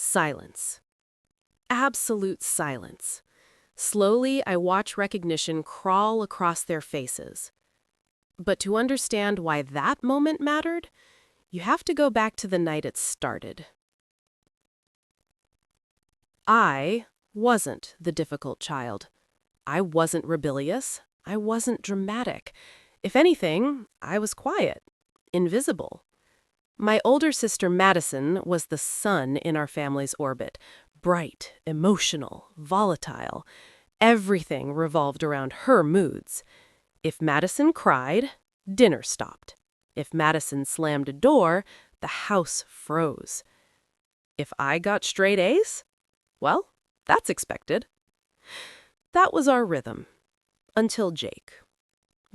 Silence. Absolute silence. Slowly, I watch recognition crawl across their faces. But to understand why that moment mattered, you have to go back to the night it started. I wasn't the difficult child. I wasn't rebellious. I wasn't dramatic. If anything, I was quiet, invisible. My older sister Madison was the sun in our family's orbit, bright, emotional, volatile. Everything revolved around her moods. If Madison cried, dinner stopped. If Madison slammed a door, the house froze. If I got straight A's, well, that's expected. That was our rhythm. Until Jake.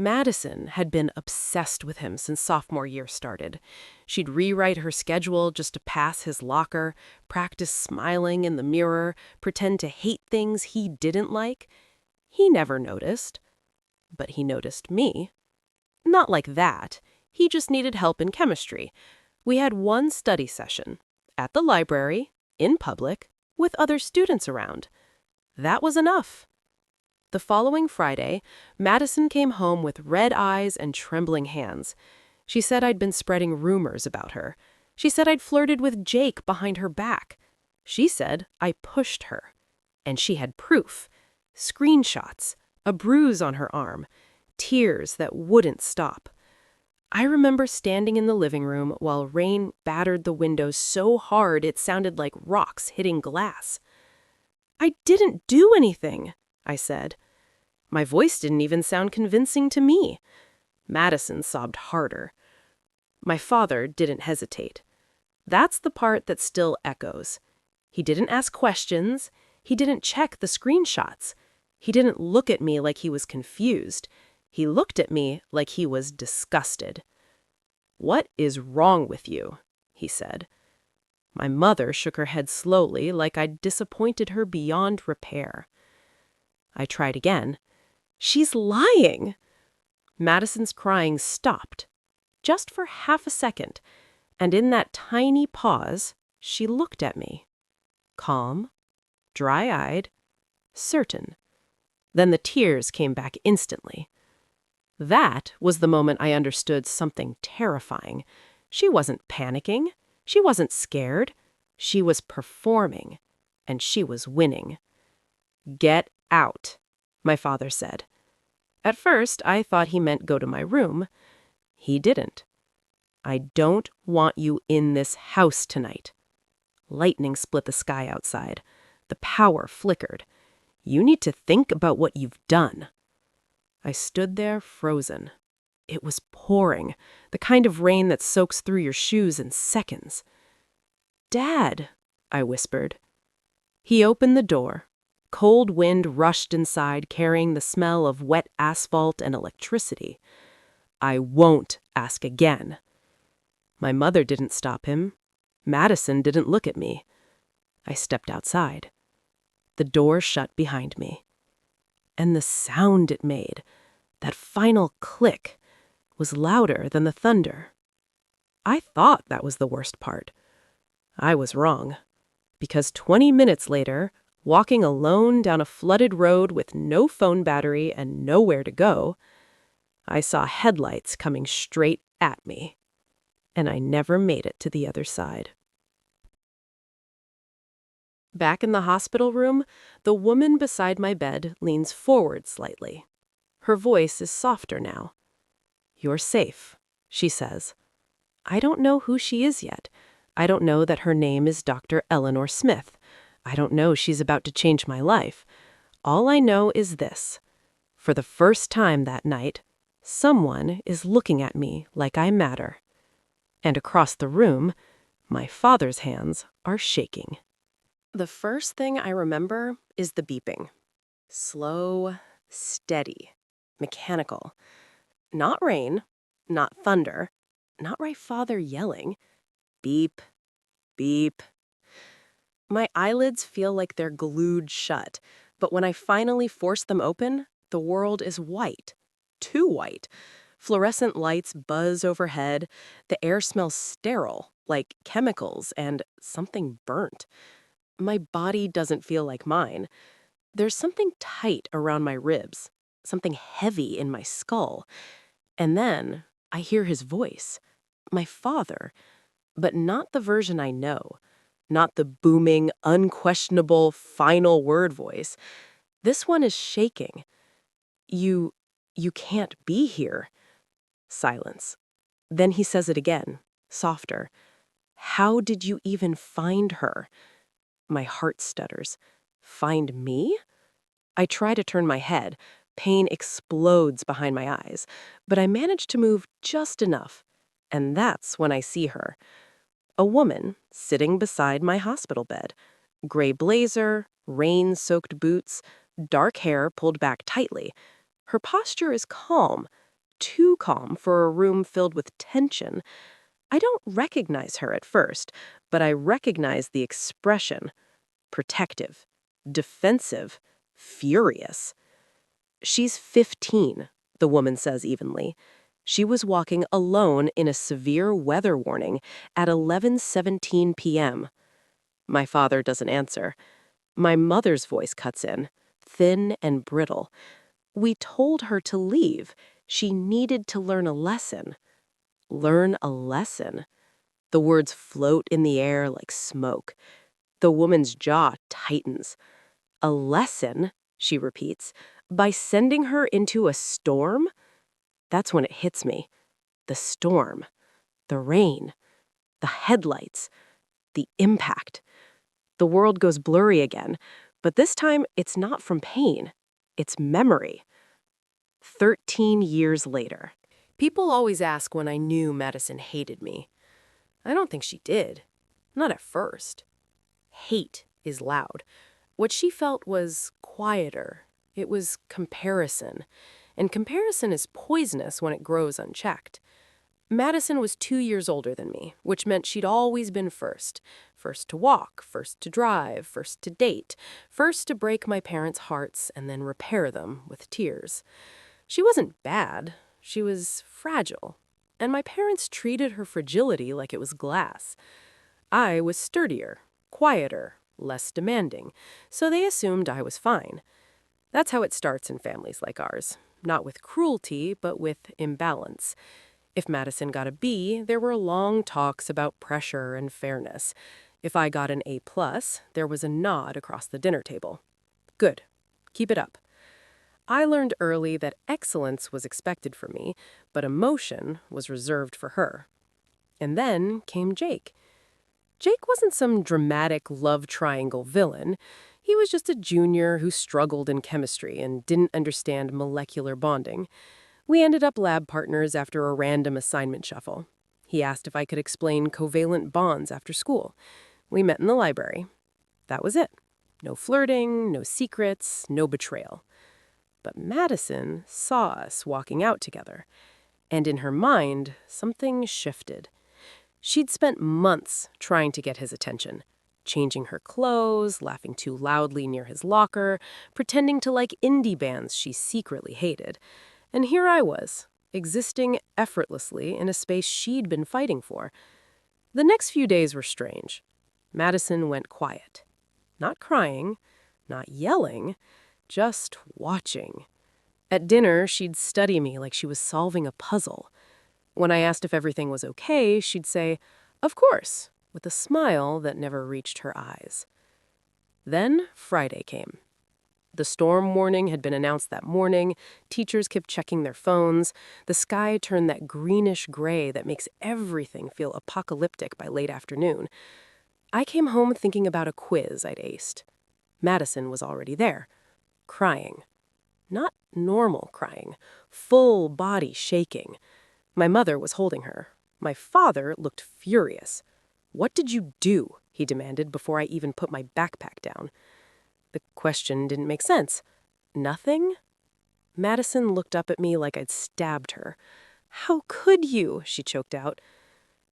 Madison had been obsessed with him since sophomore year started. She'd rewrite her schedule just to pass his locker, practice smiling in the mirror, pretend to hate things he didn't like. He never noticed. But he noticed me. Not like that. He just needed help in chemistry. We had one study session. At the library, in public, with other students around. That was enough. The following Friday, Madison came home with red eyes and trembling hands. She said I'd been spreading rumors about her. She said I'd flirted with Jake behind her back. She said I pushed her. And she had proof. Screenshots, a bruise on her arm, tears that wouldn't stop. I remember standing in the living room while rain battered the windows so hard it sounded like rocks hitting glass. "I didn't do anything," I said. My voice didn't even sound convincing to me. Madison sobbed harder. My father didn't hesitate. That's the part that still echoes. He didn't ask questions. He didn't check the screenshots. He didn't look at me like he was confused. He looked at me like he was disgusted. "What is wrong with you?" he said. My mother shook her head slowly, like I'd disappointed her beyond repair. I tried again. "She's lying!" Madison's crying stopped, just for half a second, and in that tiny pause, she looked at me. Calm, dry-eyed, certain. Then the tears came back instantly. That was the moment I understood something terrifying. She wasn't panicking. She wasn't scared. She was performing, and she was winning. "Get out," my father said. At first, I thought he meant go to my room. He didn't. "I don't want you in this house tonight." Lightning split the sky outside. The power flickered. "You need to think about what you've done." I stood there frozen. It was pouring, the kind of rain that soaks through your shoes in seconds. "Dad," I whispered. He opened the door. Cold wind rushed inside, carrying the smell of wet asphalt and electricity. "I won't ask again." My mother didn't stop him. Madison didn't look at me. I stepped outside. The door shut behind me. And the sound it made, that final click, was louder than the thunder. I thought that was the worst part. I was wrong. Because 20 minutes later, walking alone down a flooded road with no phone battery and nowhere to go, I saw headlights coming straight at me. And I never made it to the other side. Back in the hospital room, the woman beside my bed leans forward slightly. Her voice is softer now. "You're safe," she says. I don't know who she is yet. I don't know that her name is Dr. Eleanor Smith. I don't know she's about to change my life. All I know is this. For the first time that night, someone is looking at me like I matter. And across the room, my father's hands are shaking. The first thing I remember is the beeping. Slow, steady, mechanical. Not rain, not thunder, not my father yelling. Beep, beep. My eyelids feel like they're glued shut, but when I finally force them open, the world is white. Too white. Fluorescent lights buzz overhead. The air smells sterile, like chemicals and something burnt. My body doesn't feel like mine. There's something tight around my ribs, something heavy in my skull. And then I hear his voice, my father, but not the version I know, not the booming, unquestionable, final word voice. This one is shaking. You, you can't be here. Silence. Then he says it again, softer. How did you even find her? My heart stutters. Find me? I try to turn my head. Pain explodes behind my eyes, but I manage to move just enough. And that's when I see her. A woman sitting beside my hospital bed. Gray blazer, rain-soaked boots, dark hair pulled back tightly. Her posture is calm, too calm for a room filled with tension. I don't recognize her at first, but I recognize the expression. Protective, defensive, furious. She's 15, the woman says evenly. She was walking alone in a severe weather warning at 11:17 p.m. My father doesn't answer. My mother's voice cuts in, thin and brittle. We told her to leave. She needed to learn a lesson. Learn a lesson. The words float in the air like smoke. The woman's jaw tightens. A lesson, she repeats, by sending her into a storm? That's when it hits me. The storm, the rain, the headlights, the impact. The world goes blurry again, but this time it's not from pain. It's memory. 13 years later. People always ask when I knew Madison hated me. I don't think she did. Not at first. Hate is loud. What she felt was quieter. It was comparison. And comparison is poisonous when it grows unchecked. Madison was 2 years older than me, which meant she'd always been first. First to walk, first to drive, first to date, first to break my parents' hearts and then repair them with tears. She wasn't bad. She was fragile. And my parents treated her fragility like it was glass. I was sturdier, quieter, less demanding, so they assumed I was fine. That's how it starts in families like ours. Not with cruelty, but with imbalance. If Madison got a B, there were long talks about pressure and fairness. If I got an A+, there was a nod across the dinner table. Good. Keep it up. I learned early that excellence was expected for me, but emotion was reserved for her. And then came Jake. Jake wasn't some dramatic love triangle villain. He was just a junior who struggled in chemistry and didn't understand molecular bonding. We ended up lab partners after a random assignment shuffle. He asked if I could explain covalent bonds after school. We met in the library. That was it. No flirting, no secrets, no betrayal. But Madison saw us walking out together, and in her mind, something shifted. She'd spent months trying to get his attention, changing her clothes, laughing too loudly near his locker, pretending to like indie bands she secretly hated. And here I was, existing effortlessly in a space she'd been fighting for. The next few days were strange. Madison went quiet. Not crying, not yelling, just watching. At dinner, she'd study me like she was solving a puzzle. When I asked if everything was okay, she'd say, "Of course," with a smile that never reached her eyes. Then Friday came. The storm warning had been announced that morning. Teachers kept checking their phones. The sky turned that greenish gray that makes everything feel apocalyptic by late afternoon. I came home thinking about a quiz I'd aced. Madison was already there, crying. Not normal crying, full body shaking. My mother was holding her. My father looked furious. "What did you do?" he demanded before I even put my backpack down. The question didn't make sense. Nothing? Madison looked up at me like I'd stabbed her. "How could you?" she choked out.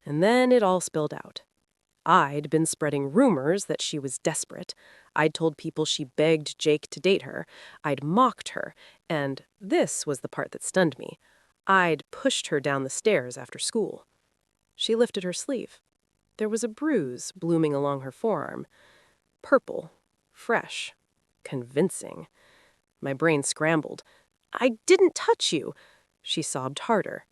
And then it all spilled out. I'd been spreading rumors that she was desperate. I'd told people she begged Jake to date her. I'd mocked her. And this was the part that stunned me. I'd pushed her down the stairs after school. She lifted her sleeve. There was a bruise blooming along her forearm. purple, fresh, convincing. My brain scrambled. "I didn't touch you!" She sobbed harder.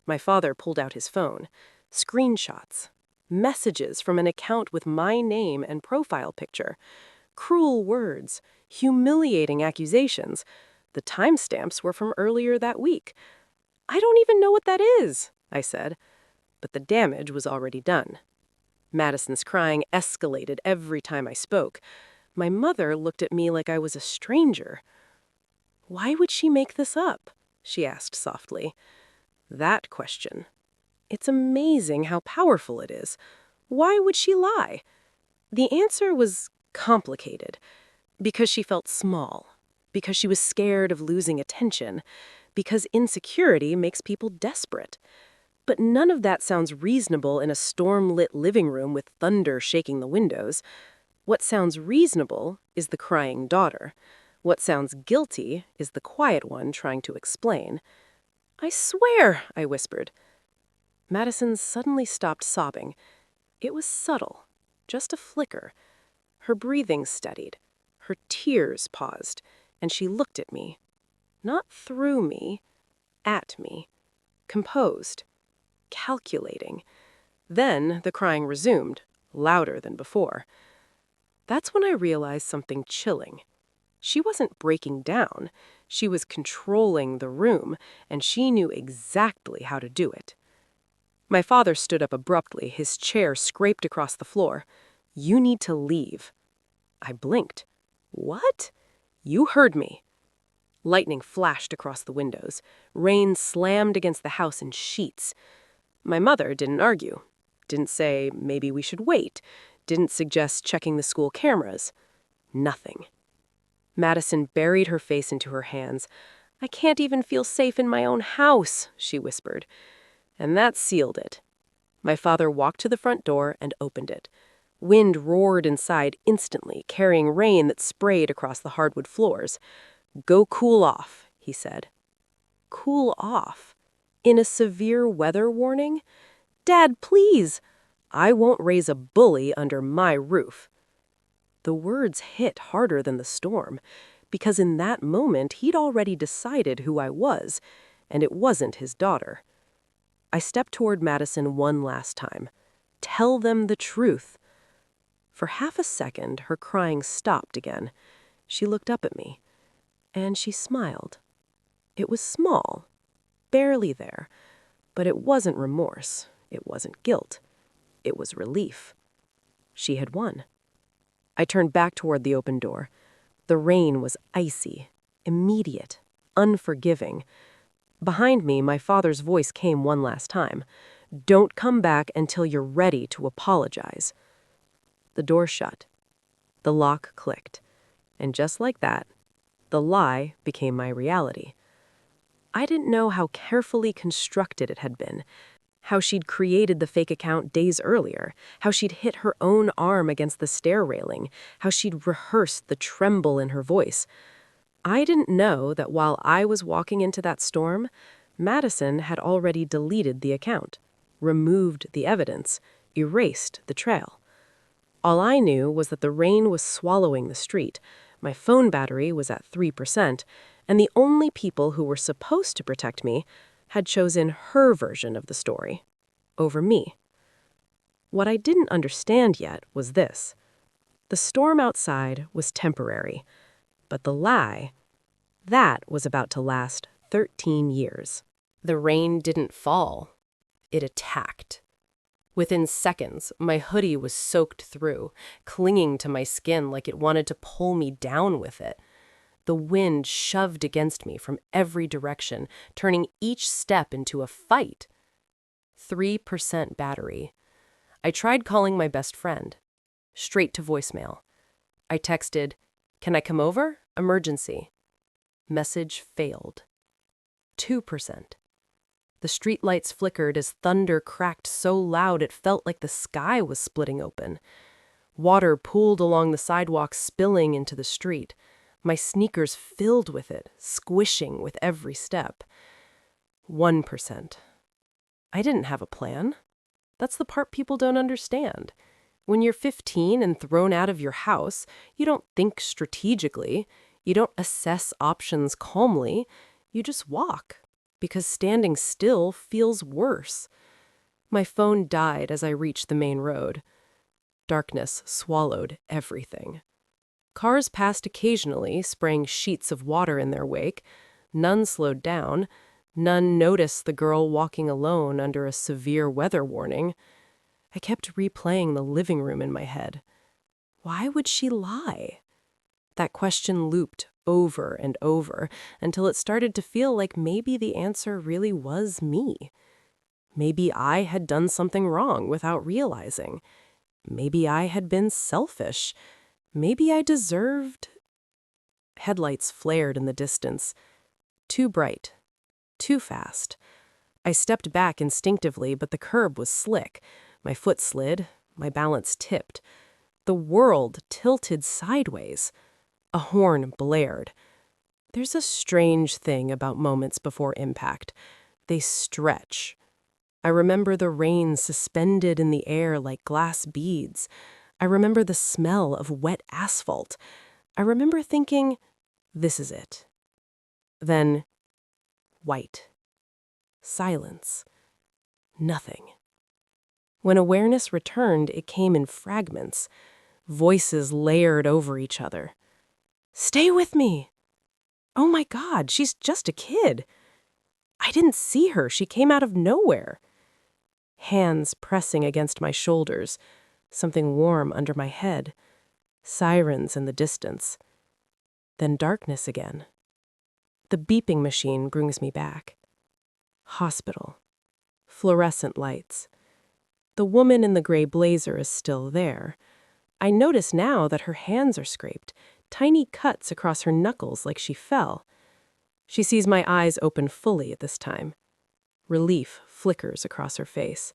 My father pulled out his phone. Screenshots. Messages from an account with my name and profile picture. Cruel words. Humiliating accusations. The timestamps were from earlier that week. "I don't even know what that is," I said. But the damage was already done. Madison's crying escalated every time I spoke. My mother looked at me like I was a stranger. "Why would she make this up?" she asked softly. That question. It's amazing how powerful it is. Why would she lie? The answer was complicated. Because she felt small. Because she was scared of losing attention. Because insecurity makes people desperate. But none of that sounds reasonable in a storm-lit living room with thunder shaking the windows. What sounds reasonable is the crying daughter. What sounds guilty is the quiet one trying to explain. "I swear," I whispered. Madison suddenly stopped sobbing. It was subtle, just a flicker. Her breathing steadied. Her tears paused, and she looked at me. Not through me, at me. Composed. Calculating. Then the crying resumed, louder than before. That's when I realized something chilling. She wasn't breaking down. She was controlling the room, and she knew exactly how to do it. My father stood up abruptly, his chair scraped across the floor. "You need to leave." I blinked. "What?" "You heard me." Lightning flashed across the windows. Rain slammed against the house in sheets. My mother didn't argue. Didn't say, maybe we should wait. Didn't suggest checking the school cameras. Nothing. Madison buried her face into her hands. "I can't even feel safe in my own house," she whispered. And that sealed it. My father walked to the front door and opened it. Wind roared inside instantly, carrying rain that sprayed across the hardwood floors. "Go cool off," he said. Cool off? In a severe weather warning? "Dad, please!" "I won't raise a bully under my roof." The words hit harder than the storm, because in that moment he'd already decided who I was, and it wasn't his daughter. I stepped toward Madison one last time. Tell them the truth. For half a second, her crying stopped again. She looked up at me, and she smiled. It was small, barely there, but it wasn't remorse. It wasn't guilt. It was relief. She had won. I turned back toward the open door. The rain was icy, immediate, unforgiving. Behind me, my father's voice came one last time. "Don't come back until you're ready to apologize." The door shut. The lock clicked. And just like that, the lie became my reality. I didn't know how carefully constructed it had been, how she'd created the fake account days earlier, how she'd hit her own arm against the stair railing, how she'd rehearsed the tremble in her voice. I didn't know that while I was walking into that storm, Madison had already deleted the account, removed the evidence, erased the trail. All I knew was that the rain was swallowing the street, my phone battery was at 3%, and the only people who were supposed to protect me had chosen her version of the story over me. What I didn't understand yet was this. The storm outside was temporary, but the lie, that was about to last 13 years. The rain didn't fall. It attacked. Within seconds, my hoodie was soaked through, clinging to my skin like it wanted to pull me down with it. The wind shoved against me from every direction, turning each step into a fight. 3% battery. I tried calling my best friend. Straight to voicemail. I texted, "Can I come over? Emergency." Message failed. 2%. The streetlights flickered as thunder cracked so loud it felt like the sky was splitting open. Water pooled along the sidewalk, spilling into the street. My sneakers filled with it, squishing with every step. 1%. I didn't have a plan. That's the part people don't understand. When you're 15 and thrown out of your house, you don't think strategically. You don't assess options calmly. You just walk, because standing still feels worse. My phone died as I reached the main road. Darkness swallowed everything. Cars passed occasionally, spraying sheets of water in their wake. None slowed down. None noticed the girl walking alone under a severe weather warning. I kept replaying the living room in my head. Why would she lie? That question looped over and over until it started to feel like maybe the answer really was me. Maybe I had done something wrong without realizing. Maybe I had been selfish. Maybe I deserved... Headlights flared in the distance. Too bright. Too fast. I stepped back instinctively, but the curb was slick. My foot slid. My balance tipped. The world tilted sideways. A horn blared. There's a strange thing about moments before impact. They stretch. I remember the rain suspended in the air like glass beads. I remember the smell of wet asphalt. I remember thinking, this is it. Then, white. Silence. Nothing. When awareness returned, it came in fragments. Voices layered over each other. Stay with me! Oh my God, she's just a kid. I didn't see her. She came out of nowhere. Hands pressing against my shoulders, something warm under my head, sirens in the distance. Then darkness again. The beeping machine brings me back. Hospital. Fluorescent lights. The woman in the gray blazer is still there. I notice now that her hands are scraped, tiny cuts across her knuckles like she fell. She sees my eyes open fully at this time. Relief flickers across her face.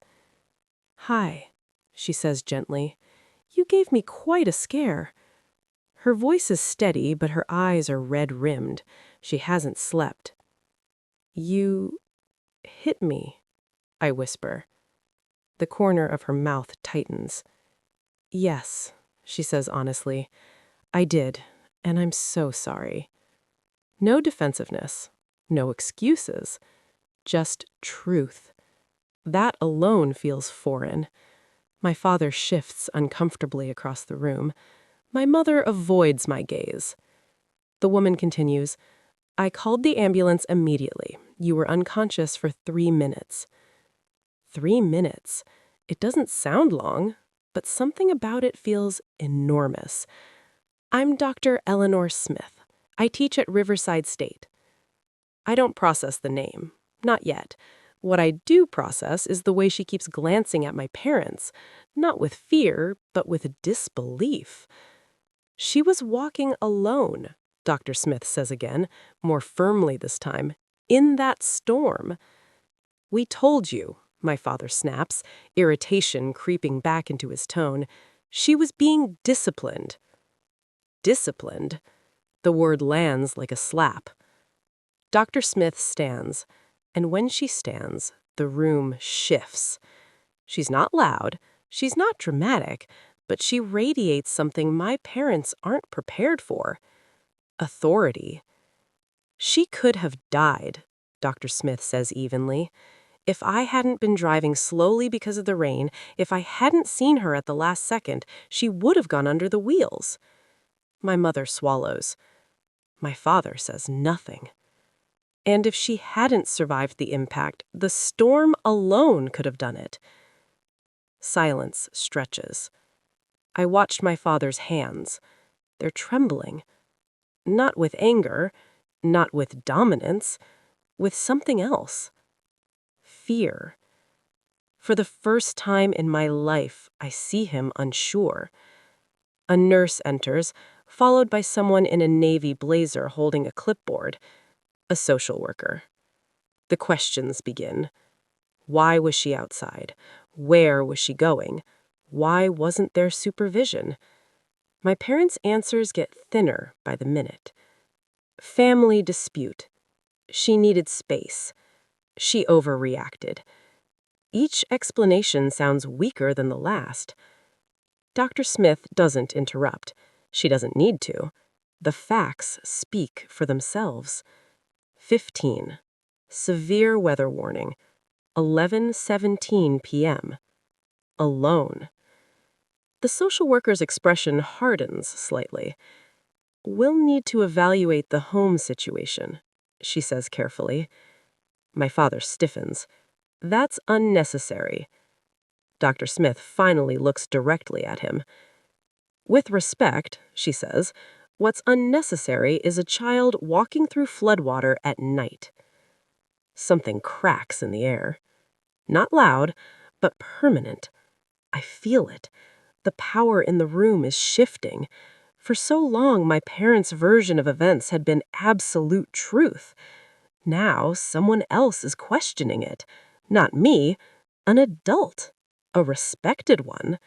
Hi, she says gently. You gave me quite a scare. Her voice is steady, but her eyes are red-rimmed. She hasn't slept. You hit me, I whisper. The corner of her mouth tightens. Yes, she says honestly. I did, and I'm so sorry. No defensiveness, no excuses, just truth. That alone feels foreign. My father shifts uncomfortably across the room. My mother avoids my gaze. The woman continues, I called the ambulance immediately. You were unconscious for 3 minutes. 3 minutes. It doesn't sound long, but something about it feels enormous. I'm Dr. Eleanor Smith. I teach at Riverside State. I don't process the name. Not yet. What I do process is the way she keeps glancing at my parents, not with fear, but with disbelief. She was walking alone, Dr. Smith says again, more firmly this time, in that storm. We told you, my father snaps, irritation creeping back into his tone. She was being disciplined. Disciplined? The word lands like a slap. Dr. Smith stands, and when she stands, the room shifts. She's not loud, she's not dramatic, but she radiates something my parents aren't prepared for. Authority. She could have died, Dr. Smith says evenly. If I hadn't been driving slowly because of the rain, if I hadn't seen her at the last second, she would have gone under the wheels. My mother swallows. My father says nothing. And if she hadn't survived the impact, the storm alone could have done it. Silence stretches. I watched my father's hands. They're trembling. Not with anger, not with dominance, with something else. Fear. For the first time in my life, I see him unsure. A nurse enters, followed by someone in a navy blazer holding a clipboard. A social worker. The questions begin. Why was she outside? Where was she going? Why wasn't there supervision? My parents' answers get thinner by the minute. Family dispute. She needed space. She overreacted. Each explanation sounds weaker than the last. Dr. Smith doesn't interrupt. She doesn't need to. The facts speak for themselves. 15. Severe weather warning. 11:17 p.m. Alone. The social worker's expression hardens slightly. "We'll need to evaluate the home situation," she says carefully. My father stiffens. "That's unnecessary." Dr. Smith finally looks directly at him. "With respect," she says, "what's unnecessary is a child walking through floodwater at night." Something cracks in the air. Not loud, but permanent. I feel it. The power in the room is shifting. For so long, my parents' version of events had been absolute truth. Now, someone else is questioning it. Not me, an adult, a respected one.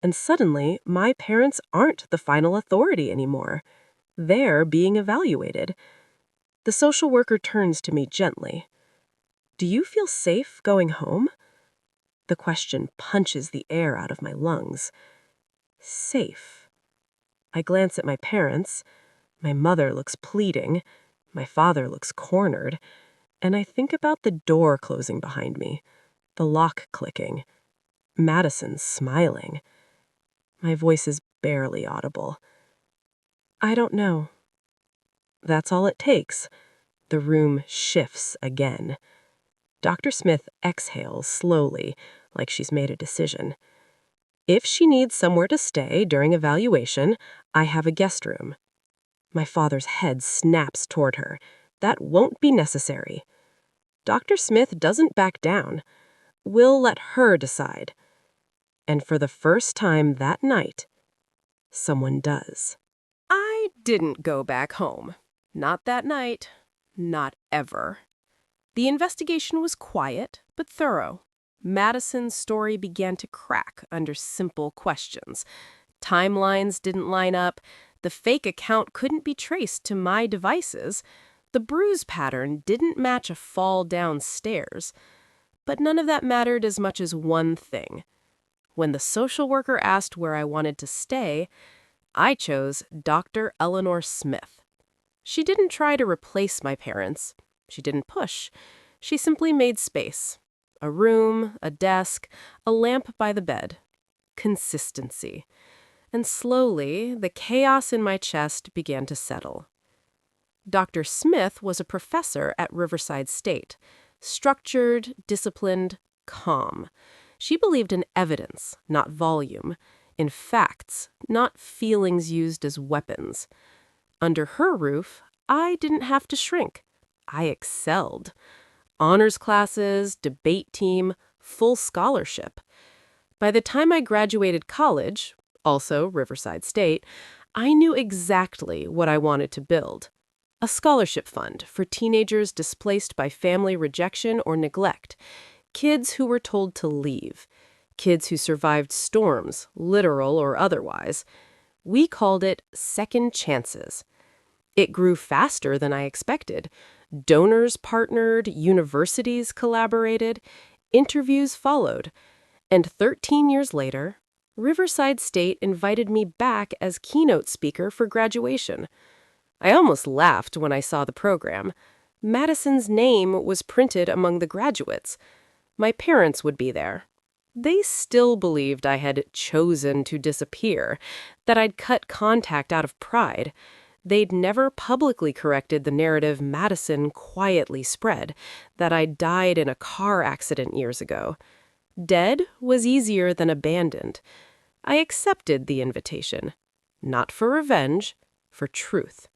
And suddenly, my parents aren't the final authority anymore. They're being evaluated. The social worker turns to me gently. "Do you feel safe going home?" The question punches the air out of my lungs. Safe. I glance at my parents. My mother looks pleading. My father looks cornered. And I think about the door closing behind me, the lock clicking, Madison smiling. My voice is barely audible. "I don't know." That's all it takes. The room shifts again. Dr. Smith exhales slowly, like she's made a decision. "If she needs somewhere to stay during evaluation, I have a guest room." My father's head snaps toward her. "That won't be necessary." Dr. Smith doesn't back down. "We'll let her decide." And for the first time that night, someone does. I didn't go back home. Not that night. Not ever. The investigation was quiet, but thorough. Madison's story began to crack under simple questions. Timelines didn't line up. The fake account couldn't be traced to my devices. The bruise pattern didn't match a fall downstairs. But none of that mattered as much as one thing. When the social worker asked where I wanted to stay, I chose Dr. Eleanor Smith. She didn't try to replace my parents. She didn't push. She simply made space. A room, a desk, a lamp by the bed. Consistency. And slowly, the chaos in my chest began to settle. Dr. Smith was a professor at Riverside State. Structured, disciplined, calm. She believed in evidence, not volume. In facts, not feelings used as weapons. Under her roof, I didn't have to shrink. I excelled. Honors classes, debate team, full scholarship. By the time I graduated college, also Riverside State, I knew exactly what I wanted to build. A scholarship fund for teenagers displaced by family rejection or neglect. Kids who were told to leave. Kids who survived storms, literal or otherwise. We called it second chances. It grew faster than I expected. Donors partnered, universities collaborated, interviews followed. And 13 years later, Riverside State invited me back as keynote speaker for graduation. I almost laughed when I saw the program. Madison's name was printed among the graduates. My parents would be there. They still believed I had chosen to disappear, that I'd cut contact out of pride. They'd never publicly corrected the narrative Madison quietly spread, that I'd died in a car accident years ago. Dead was easier than abandoned. I accepted the invitation. Not for revenge, for truth.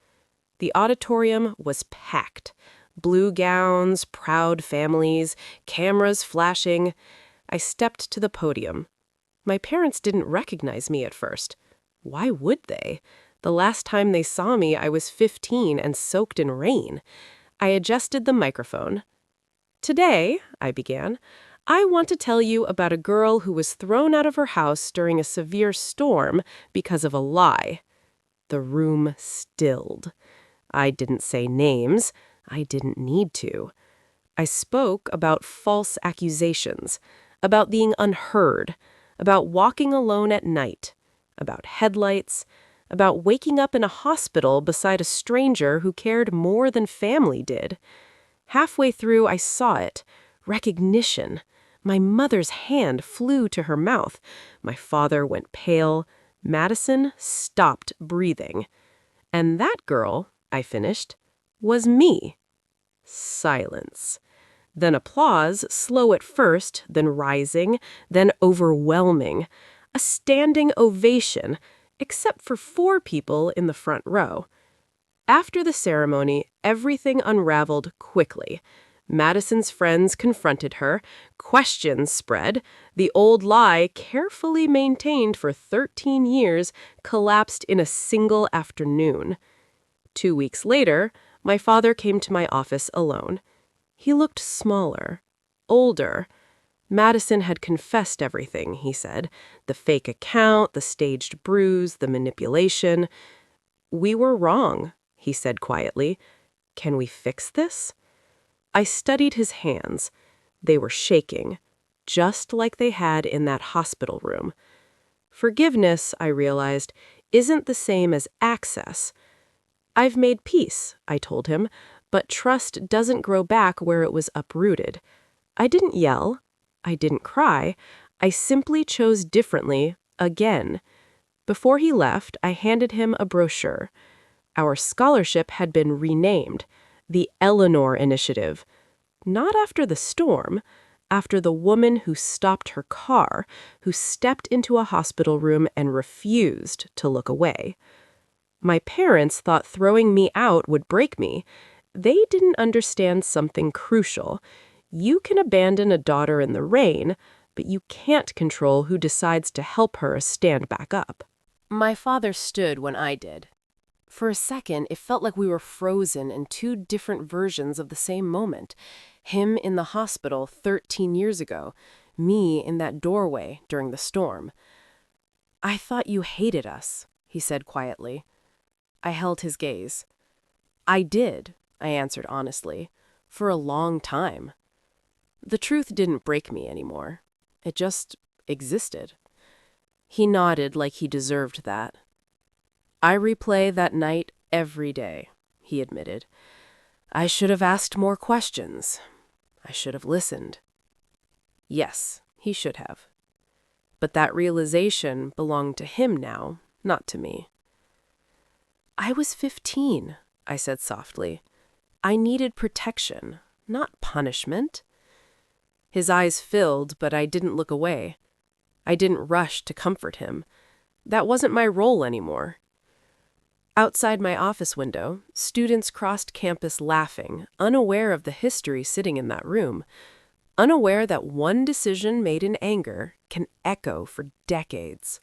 The auditorium was packed. Blue gowns, proud families, cameras flashing. I stepped to the podium. My parents didn't recognize me at first. Why would they? The last time they saw me, I was 15 and soaked in rain. I adjusted the microphone. "Today," I began, "I want to tell you about a girl who was thrown out of her house during a severe storm because of a lie." The room stilled. I didn't say names. I didn't need to. I spoke about false accusations, about being unheard, about walking alone at night. about headlights, about waking up in a hospital beside a stranger who cared more than family did. Halfway through, I saw it. Recognition. My mother's hand flew to her mouth. My father went pale. Madison stopped breathing. And that girl, I finished, was me. Silence. Then applause, slow at first, then rising, then overwhelming. A standing ovation, except for 4 people in the front row. After the ceremony, everything unraveled quickly. Madison's friends confronted her, questions spread, the old lie, carefully maintained for 13 years, collapsed in a single afternoon. 2 weeks later, my father came to my office alone. He looked smaller, older. Madison had confessed everything, he said. The fake account, the staged bruise, the manipulation. "We were wrong," he said quietly. "Can we fix this?" I studied his hands. They were shaking, just like they had in that hospital room. Forgiveness, I realized, isn't the same as access. "I've made peace," I told him, "but trust doesn't grow back where it was uprooted." I didn't yell. I didn't cry. I simply chose differently, again. Before he left, I handed him a brochure. Our scholarship had been renamed, the Eleanor Initiative. Not after the storm, after the woman who stopped her car, who stepped into a hospital room and refused to look away. My parents thought throwing me out would break me. They didn't understand something crucial. You can abandon a daughter in the rain, but you can't control who decides to help her stand back up. My father stood when I did. For a second, it felt like we were frozen in 2 different versions of the same moment. Him in the hospital 13 years ago, me in that doorway during the storm. "I thought you hated us," he said quietly. I held his gaze. "I did," I answered honestly, "for a long time." The truth didn't break me anymore. It just existed. He nodded like he deserved that. "I replay that night every day," he admitted. "I should have asked more questions. I should have listened." Yes, he should have. But that realization belonged to him now, not to me. "I was 15, I said softly. "I needed protection, not punishment." His eyes filled, but I didn't look away. I didn't rush to comfort him. That wasn't my role anymore. Outside my office window, students crossed campus laughing, unaware of the history sitting in that room, unaware that one decision made in anger can echo for decades.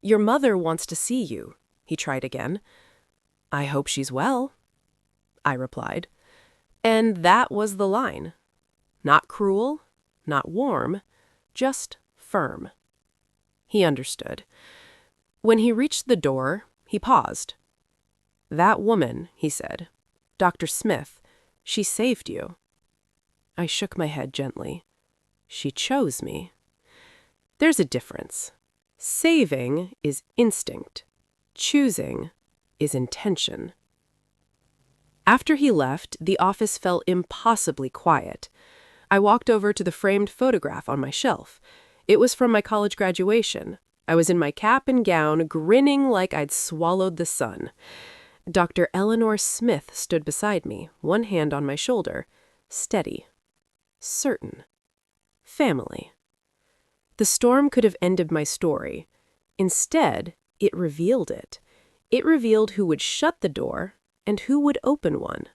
"Your mother wants to see you," he tried again. "I hope she's well," I replied. And that was the line. Not cruel, not warm, just firm. He understood. When he reached the door, he paused. "That woman," he said, "Dr. Smith, she saved you." I shook my head gently. "She chose me." There's a difference. Saving is instinct. Choosing is intention. After he left, the office felt impossibly quiet. I walked over to the framed photograph on my shelf. It was from my college graduation. I was in my cap and gown, grinning like I'd swallowed the sun. Dr. Eleanor Smith stood beside me, one hand on my shoulder, steady, certain, family. The storm could have ended my story. Instead, it revealed it. It revealed who would shut the door and who would open one.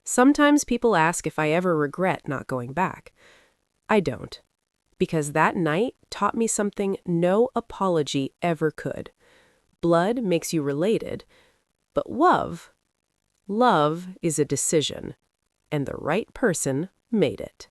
Sometimes people ask if I ever regret not going back. I don't, because that night taught me something no apology ever could. Blood makes you related, but love is a decision, and the right person made it.